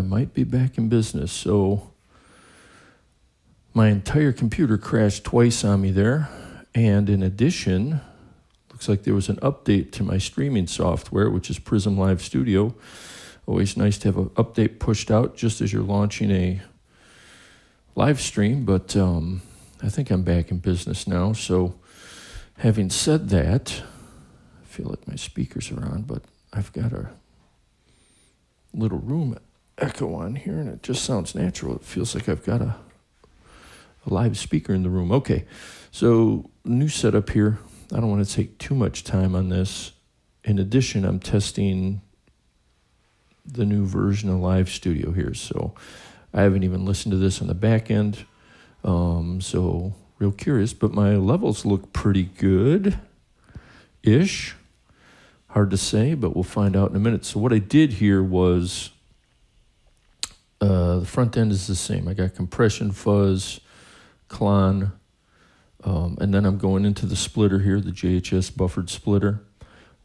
might be back in business. So my entire computer crashed twice on me there. And in addition, looks like there was an update to my streaming software, which is Prism Live Studio. Always nice to have an update pushed out just as you're launching a live stream. But I think I'm back in business now. So having said that, I feel like my speakers are on, but I've got a little room echo on here, and it just sounds natural. It feels like I've got a live speaker in the room. Okay, so new setup here. I don't want to take too much time on this. In addition, I'm testing the new version of Live Studio here, so I haven't even listened to this on the back end. So real curious, but my levels look pretty good-ish. Hard to say, but we'll find out in a minute. So what I did here was the front end is the same. I got compression, fuzz, clon, and then I'm going into the splitter here, the JHS buffered splitter.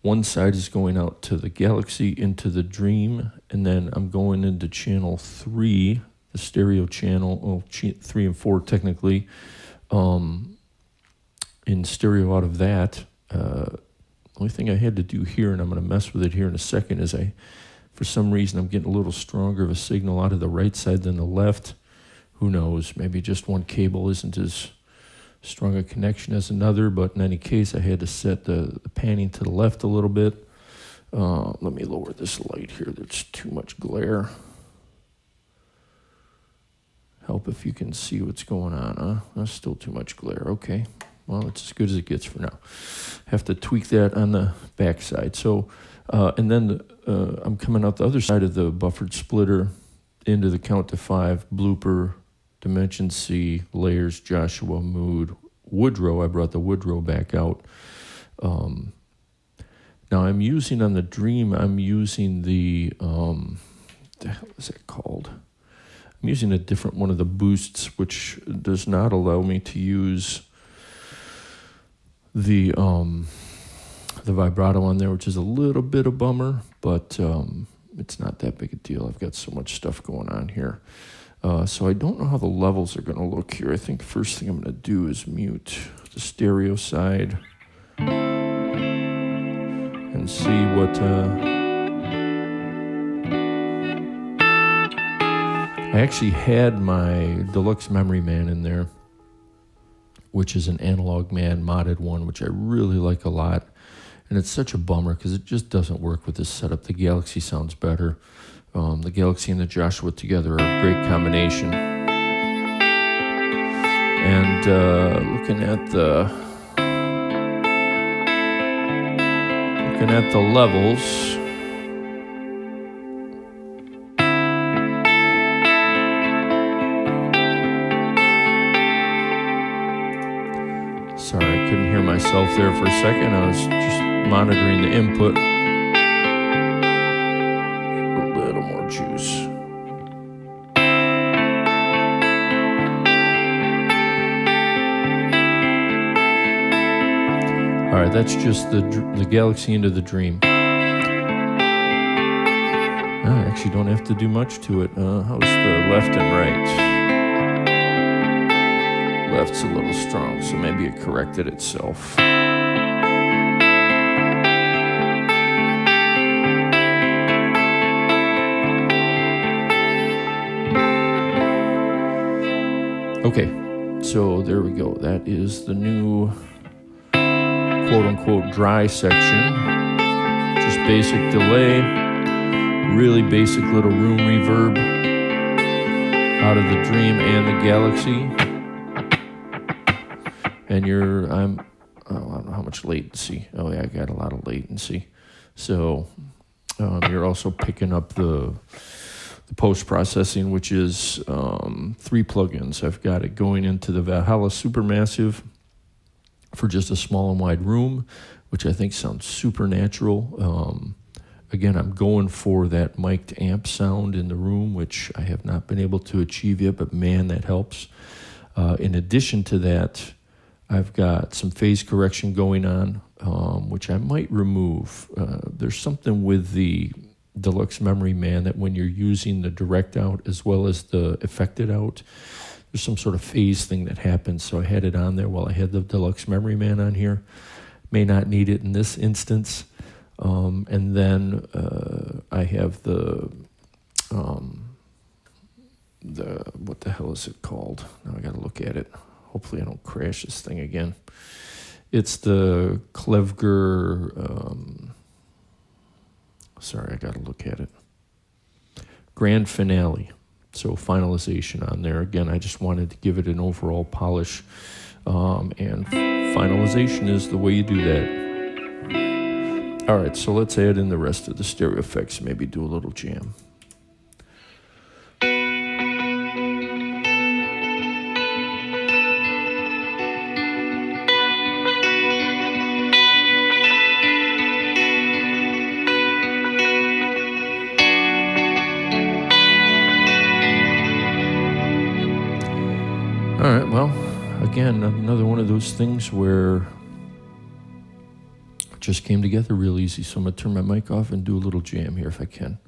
One side is going out to the Galaxy, into the Dream, and then I'm going into channel 3, the stereo channel, 3 and 4 technically, in stereo out of that. Only thing I had to do here, and I'm going to mess with it here in a second, is for some reason, I'm getting a little stronger of a signal out of the right side than the left. Who knows? Maybe just one cable isn't as strong a connection as another, but in any case, I had to set the panning to the left a little bit. Let me lower this light here. There's too much glare. Help if you can see what's going on, huh? That's still too much glare. Okay. Well, it's as good as it gets for now. Have to tweak that on the back side. So, and then I'm coming out the other side of the buffered splitter into the count to 5, blooper, Dimension C, layers, Joshua, mood, Woodrow. I brought the Woodrow back out. Now I'm using on the Dream, I'm using the, what the hell is that called? I'm using a different one of the boosts, which does not allow me to use the vibrato on there, which is a little bit a bummer, but it's not that big a deal. I've got so much stuff going on here. So I don't know how the levels are going to look here. I think the first thing I'm going to do is mute the stereo side and see what... I actually had my Deluxe Memory Man in there, which is an Analog Man modded one, which I really like a lot. And it's such a bummer because it just doesn't work with this setup. The Galaxy sounds better. The Galaxy and the Joshua together are a great combination. And looking at the levels, sorry, I couldn't hear myself there for a second. I was just monitoring the input. A little more juice. All right, that's just the Galaxy into the Dream. I actually don't have to do much to it. How's the left and right? Left's a little strong, so maybe it corrected itself. Okay, so there we go. That is the new quote-unquote dry section. Just basic delay, really basic little room reverb out of the Dream and the Galaxy. And I don't know how much latency. Oh yeah, I got a lot of latency. So you're also picking up the post-processing, which is 3 plugins. I've got it going into the Valhalla Supermassive for just a small and wide room, which I think sounds super natural. Again, I'm going for that mic'd amp sound in the room, which I have not been able to achieve yet, but man, that helps. In addition to that, I've got some phase correction going on, which I might remove. There's something with the Deluxe Memory Man that when you're using the direct out as well as the affected out, there's some sort of phase thing that happens. So I had it on there while I had the Deluxe Memory Man on here. May not need it in this instance. And then I have the what the hell is it called? Now I got to look at it. Hopefully I don't crash this thing again. It's the Klevger, sorry, I got to look at it. Grand Finale. So finalization on there. Again, I just wanted to give it an overall polish. And finalization is the way you do that. All right, so let's add in the rest of the stereo effects. Maybe do a little jam. All right, well, again, another one of those things where it just came together real easy. So I'm going to turn my mic off and do a little jam here if I can.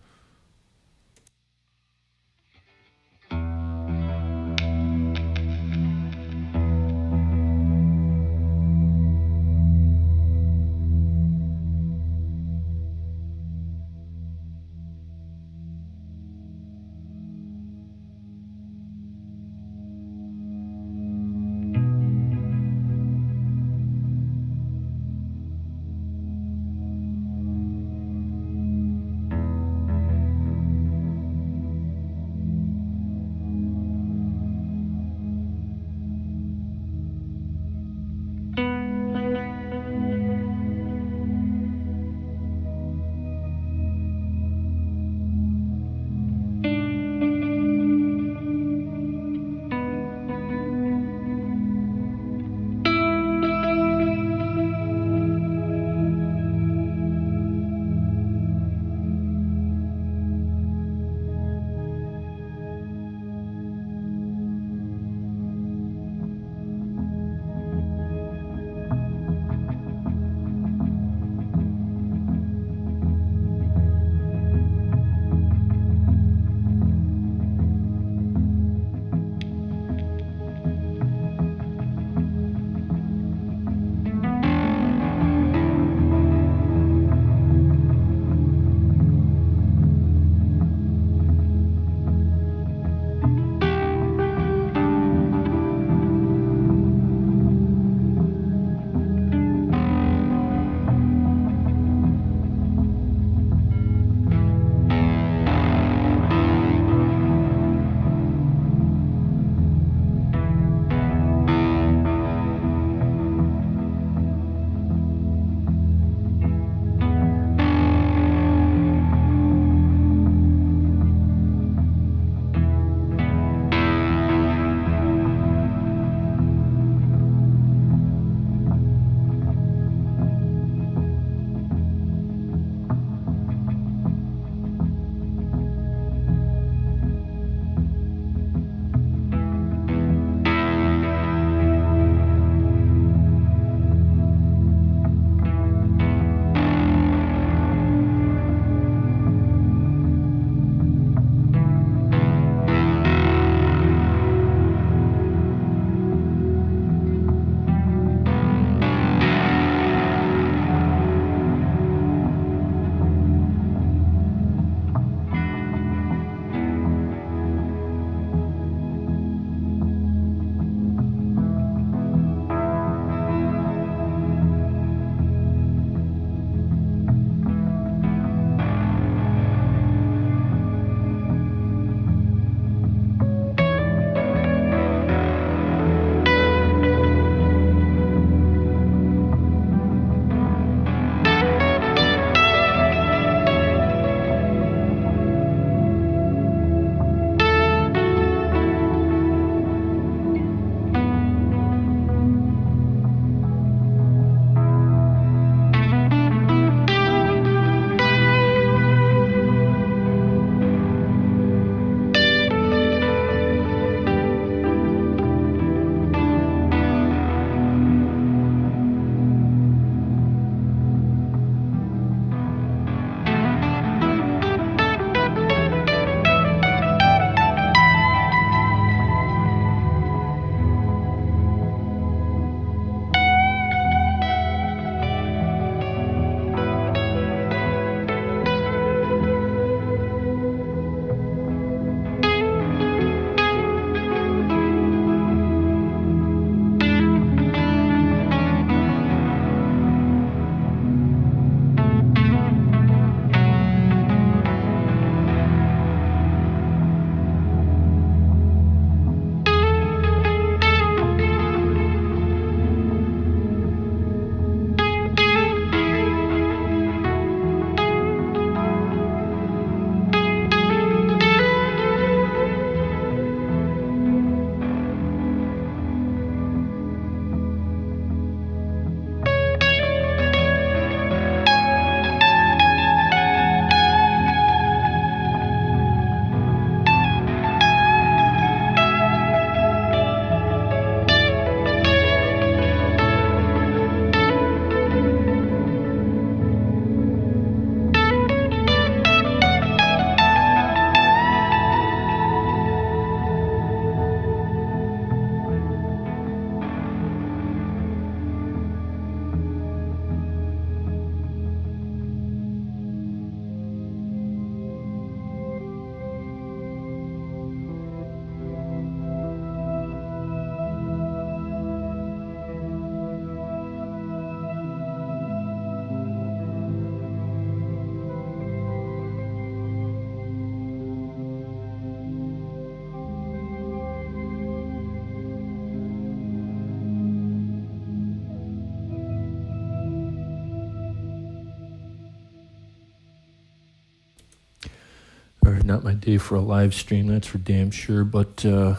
or not my day for a live stream, that's for damn sure. But at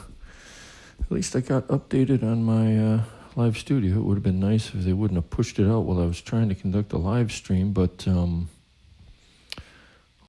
least I got updated on my live studio. It would have been nice if they wouldn't have pushed it out while I was trying to conduct a live stream, but